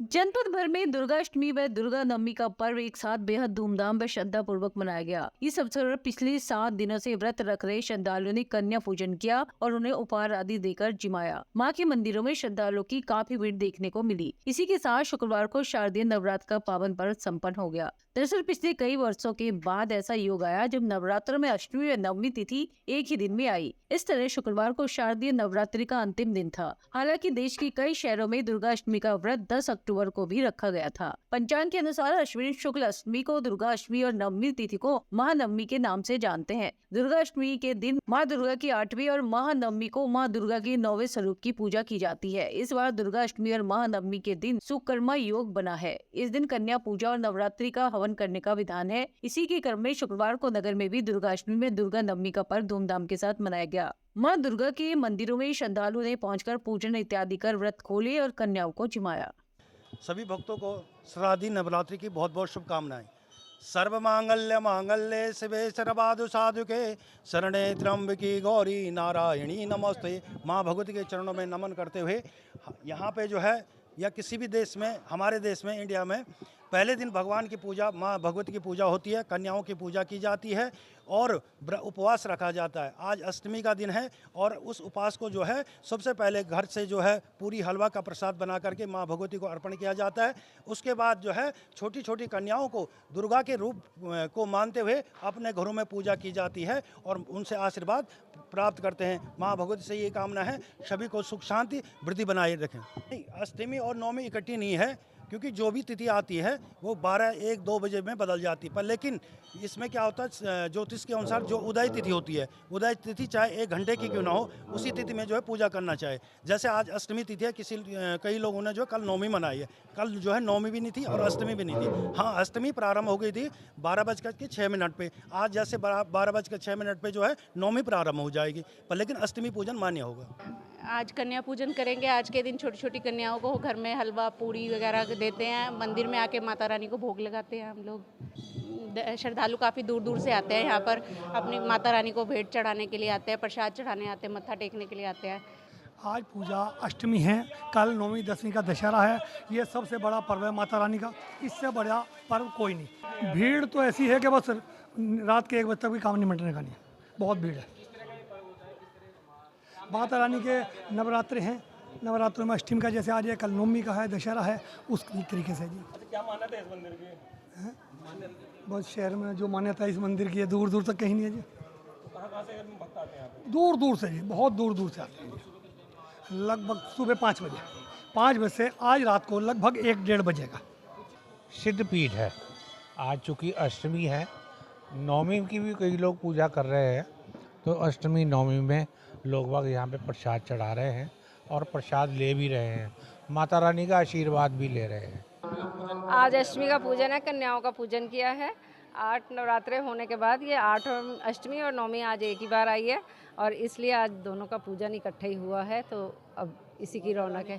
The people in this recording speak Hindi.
जनपद भर में दुर्गाष्टमी व दुर्गा नवमी का पर्व एक साथ बेहद धूमधाम व श्रद्धा पूर्वक मनाया गया। इस अवसर पर पिछले 7 दिनों से व्रत रख रहे श्रद्धालुओं ने कन्या पूजन किया और उन्हें उपहार आदि देकर जिमाया। मां के मंदिरों में श्रद्धालुओं की काफी भीड़ देखने को मिली। इसी के साथ शुक्रवार को शारदीय नवरात्र का पावन पर्व सम्पन्न हो गया। दरअसल पिछले कई वर्षों के बाद ऐसा योग आया जब नवरात्र में अष्टमी व नवमी तिथि एक ही दिन में आई। इस तरह शुक्रवार को शारदीय नवरात्रि का अंतिम दिन था। हालांकि देश के कई शहरों में दुर्गाष्टमी का व्रत 10 अक्टूबर को भी रखा गया था। पंचांग के अनुसार अश्विन शुक्ल अष्टमी को दुर्गा अष्टमी और नवमी तिथि को महानवमी के नाम से जानते हैं। दुर्गा अष्टमी के दिन माँ दुर्गा की 8वीं और महानवमी को माँ दुर्गा के 9वें स्वरूप की पूजा की जाती है। इस बार दुर्गा अष्टमी और महानवमी के दिन सुकर्मा योग बना है। इस दिन कन्या पूजा और नवरात्रि का हवन करने का विधान है। इसी के क्रम में शुक्रवार को नगर में भी दुर्गा अष्टमी में दुर्गा नवमी का पर्व धूमधाम के साथ मनाया गया। माँ दुर्गा के मंदिरों में श्रद्धालुओं ने पहुंचकर पूजन इत्यादि कर व्रत खोले और कन्याओं को जिमाया। सभी भक्तों को शारदीय नवरात्रि की बहुत बहुत शुभकामनाएं। सर्व मांगल्य मांगल्ये शिवे सर्वादु साधुके शरणे त्र्यंबकी गौरी नारायणी नमस्ते। माँ भगवती के चरणों में नमन करते हुए यहाँ पे जो है या किसी भी देश में, हमारे देश में इंडिया में पहले दिन भगवान की पूजा, माँ भगवती की पूजा होती है, कन्याओं की पूजा की जाती है और उपवास रखा जाता है। आज अष्टमी का दिन है और उस उपवास को जो है सबसे पहले घर से जो है पूरी हलवा का प्रसाद बना करके माँ भगवती को अर्पण किया जाता है। उसके बाद जो है छोटी छोटी कन्याओं को दुर्गा के रूप को मानते हुए अपने घरों में पूजा की जाती है और उनसे आशीर्वाद प्राप्त करते हैं। माँ भगवती से ये कामना है सभी को सुख शांति वृद्धि बनाए रखें। नहीं, अष्टमी और नवमी इकट्ठी नहीं है क्योंकि जो भी तिथि आती है वो 12, 1, 2 बजे में बदल जाती है। पर लेकिन इसमें क्या होता है, ज्योतिष के अनुसार जो उदय तिथि होती है, उदय तिथि चाहे 1 घंटे की क्यों ना हो, उसी तिथि में जो है पूजा करना चाहिए। जैसे आज अष्टमी तिथि है, कई लोगों ने जो कल नवमी मनाई है। कल जो है नवमी भी नहीं थी और अष्टमी भी नहीं थी। हाँ, अष्टमी प्रारंभ हो गई थी 12:06 पे। आज जैसे 12:06 पे जो है नवमी प्रारंभ हो जाएगी, पर लेकिन अष्टमी पूजन मान्य होगा। आज कन्या पूजन करेंगे। आज के दिन छोटी छोटी कन्याओं को घर में हलवा पूड़ी वगैरह देते हैं। मंदिर में आके माता रानी को भोग लगाते हैं हम लोग। श्रद्धालु काफ़ी दूर दूर से आते हैं यहाँ पर, अपनी माता रानी को भेंट चढ़ाने के लिए आते हैं, प्रसाद चढ़ाने आते हैं, मत्था टेकने के लिए आते हैं। आज पूजा अष्टमी है, कल नौवीं 10वीं का दशहरा है। ये सबसे बड़ा पर्व है माता रानी का, इससे बड़ा पर्व कोई नहीं। भीड़ तो ऐसी है कि बस रात के 1 बजे तक भी काम नहीं मिटने का नहीं, बहुत भीड़ है। माता रानी के नवरात्रे हैं, नवरात्रों में अष्टमी का जैसे आज है, कल नवमी का है, दशहरा है, उस तरीके से जी। अच्छा, क्या मान्यता है इस मंदिर की? बस शहर में जो मान्यता है इस मंदिर की है, दूर दूर तक कहीं नहीं है जी। तो कहाँ से भक्त आते हैं यहाँ पे? दूर दूर से जी, बहुत दूर दूर से आते हैं जी। लगभग सुबह 5 बजे, 5 बजे से आज रात को लगभग 1-1:30 बजे का। सिद्ध पीठ है। आज चूँकि अष्टमी है, नवमी की भी कई लोग पूजा कर रहे हैं, तो अष्टमी नवमी में लोग बाग यहाँ पे प्रसाद चढ़ा रहे हैं और प्रसाद ले भी रहे हैं, माता रानी का आशीर्वाद भी ले रहे हैं। आज अष्टमी का पूजन है, कन्याओं का पूजन किया है। 8 नवरात्रे होने के बाद ये 8 अष्टमी और नवमी आज एक ही बार आई है और इसलिए आज दोनों का पूजन इकट्ठा ही हुआ है, तो अब इसी की रौनक है।